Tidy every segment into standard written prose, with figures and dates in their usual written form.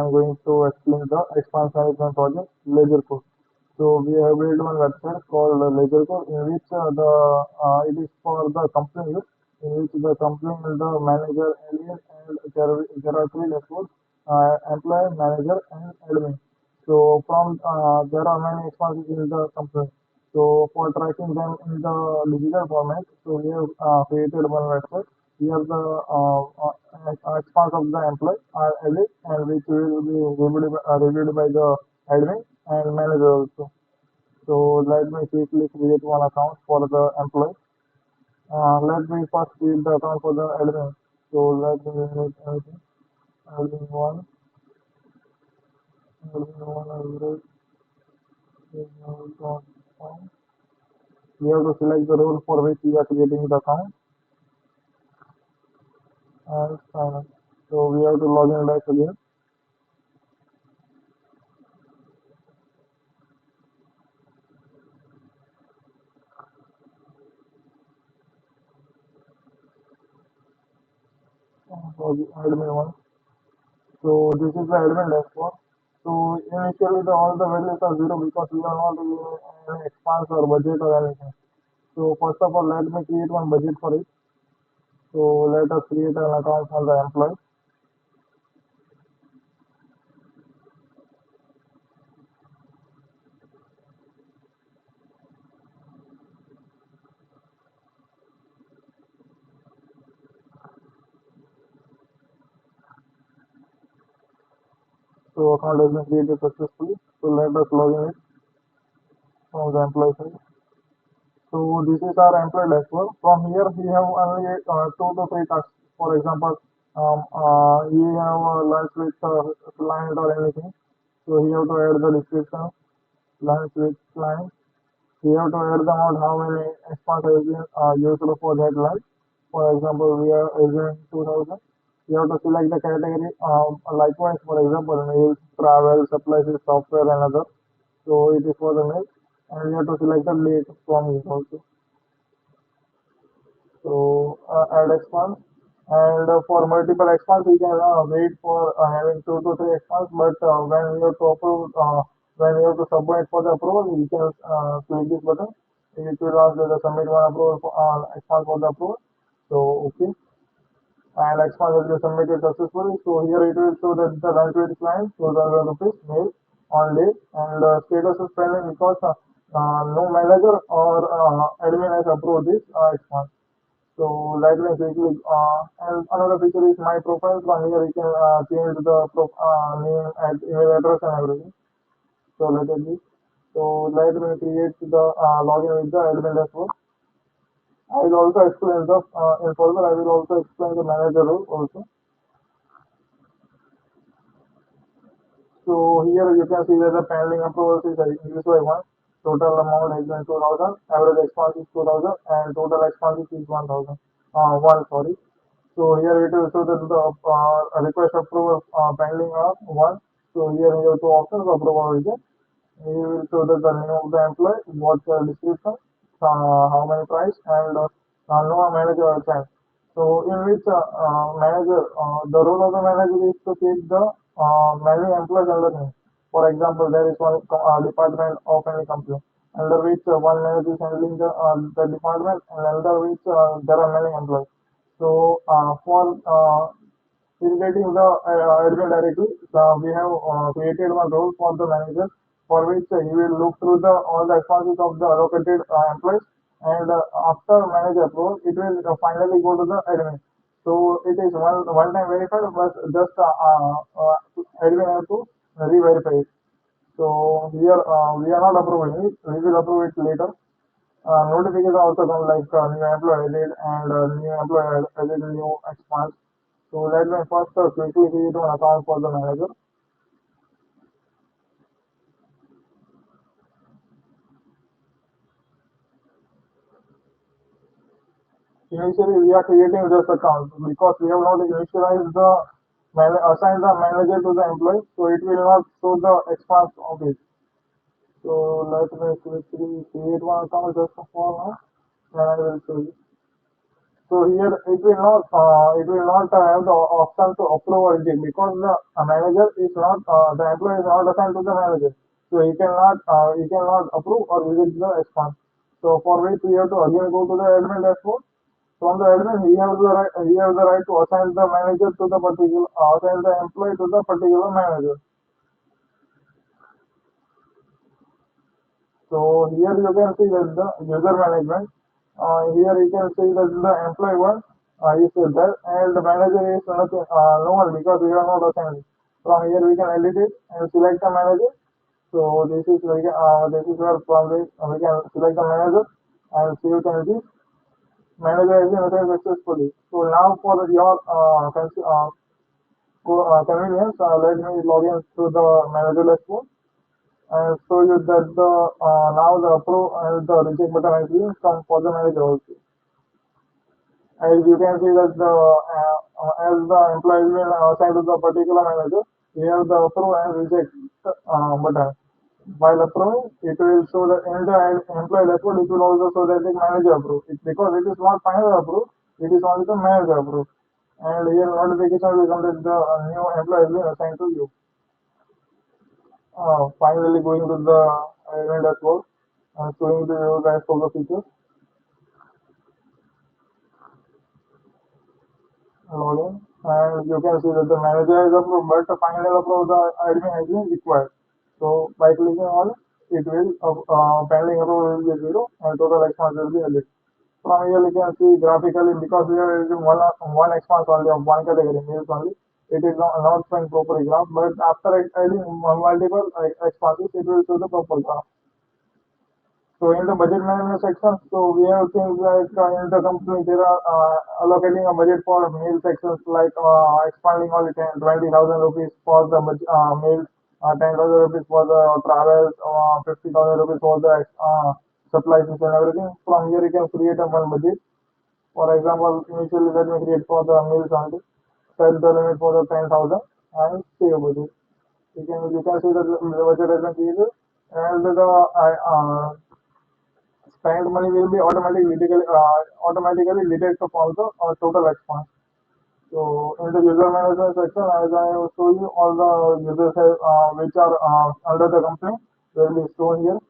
I'm going to explain the expense management project, Ledger Code. So we have built one website called Ledger Code, in which it is for the company use, in which the company and the manager, alien, and there are three dashboards: employee, manager, and admin. So from there are many expenses in the company. So for tracking them in the digital format, so we have created one website. Here the expense of the employee are added, and which will be reviewed by the admin and manager also. So let me quickly create one account for the employee. Let me first create the account for the admin. So let me make everything. Admin one, admin one average. We have to select the role for which we are creating the account and sign up. So we have to log in back again. So the admin one. So this is the admin dashboard. So initially all the values are zero because we are not doing any expense or budget or anything. So first of all, let me create one budget for it. So let us create an account for the employee. So account has been created successfully. So let us log in it from the employee side. So this is our employee dashboard. From here we have only two to three tasks. For example, we have a lunch with client or anything. So we have to add the description, lunch with client. We have to add the amount how many expense has been used for that lunch. For example, we are using 2000. You have to select the category. Likewise, for example, meals, travel, supplies, software, and other. So it is for the meal, and you have to select the date from it also. So add expense, and for multiple expense, we can wait for having two to three expense. But when we have to approve, when we have to submit for the approval, we can click this button. It will ask the submit one approval for expense for the approval. So okay, and expense has been submitted successfully. So here it will show that the lunch with client 2000 rupees mail on day, and status is pending because no manager or admin has approved this expense. So let me quickly and another feature is my profile. From here you can change the name and email address and everything. So let it be. So let me create the login with the admin dashboard. I will also explain the in further. I will also explain the manager role also. So here you can see that the pending approvals is increased by one. Total amount has been 2000. Average expense is 2000, and total expense is 1000. One sorry. So here it will show that the request approval pending are one. So here you have two options: approval or reject. You will show that the name of the employee, what description, how many price, and no manager assigned. So in which manager, the role of the manager is to keep the many employees under him. For example, there is one department of any company under which one manager is handling the department, and under which there are many employees. So for irrigating the admin directly, we have created one role for the manager for which he will look through the all the expenses of the allocated employees, and after manager approval, it will finally go to the admin. So it is one time verified, but just admin have to re-verify it. So here we are not approving it. We will approve it later. Notification also come like new employee added, and new employee added new expense. So let me first quickly create an account for the manager. Initially, we are creating this account because we have not initialized the assign the manager to the employee, so it will not show the expense of it. So let me quickly create one account just for now, and I will show you. So here it will not have the option to approve or reject because the manager is not the employee is not assigned to the manager. So he cannot approve or reject the response. So for which we have to again go to the admin dashboard. From the admin, he has the right to assign the manager to the particular assign the employee to the particular manager. So here you can see that the user management. Here you can see that the employee one is there and the manager is nothing, no one because we are not assigned. From here we can edit it and select the manager. So this is where from this we can select the manager and save changes. Manager has been assigned successfully. So now for your convenience, let me log in to the manager dashboard and show you that the now the approve and the reject button has been come for the manager also. As you can see that as the employee has been assigned to the particular manager, we have the approve and reject button. While approving, it will show that in the employee dashboard, it will also show that the manager approved. Because it is not final approved, it is only the manager approved. And here notification will come that the new employee has been assigned to you. Finally going to the admin dashboard and showing to you guys all the features. Login, and you can see that the manager is approved, but the final approval the admin has been required. So by clicking on it, will pending approval will be zero and total expense will be added. From here you can see graphically because we are using one expense only of one category meals only. It is not showing proper graph, but after adding multiple expenses, it will show the proper graph. So in the budget management section, so we have things like in the company there are allocating a budget for meal sections like expanding only 20,000 rupees for the meals, 10,000 rupees for the travels, 50,000 rupees for the supplies and everything. From here you can create a one budget. For example, initially let me create for the meals only. Set the limit for the 10,000 and save budget. You can see that the budget has been created and the spent money will be automatically detected from the total expense. So in the user management section, as I will show you, all the users have, which are under the company will be shown here,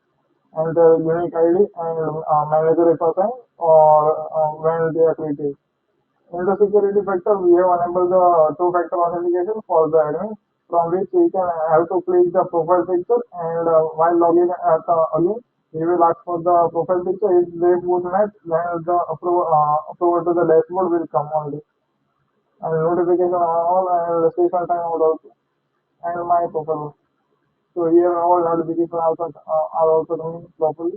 and the unique ID and manager if assigned or when they are created. In the security factor, we have enabled the two-factor authentication for the admin, from which we can have to click the profile picture and while logging at again, we will ask for the profile picture. If they would match, then the approval to the dashboard will come only. And notification on all and the station time out also and my profile. So here all notifications are also coming properly.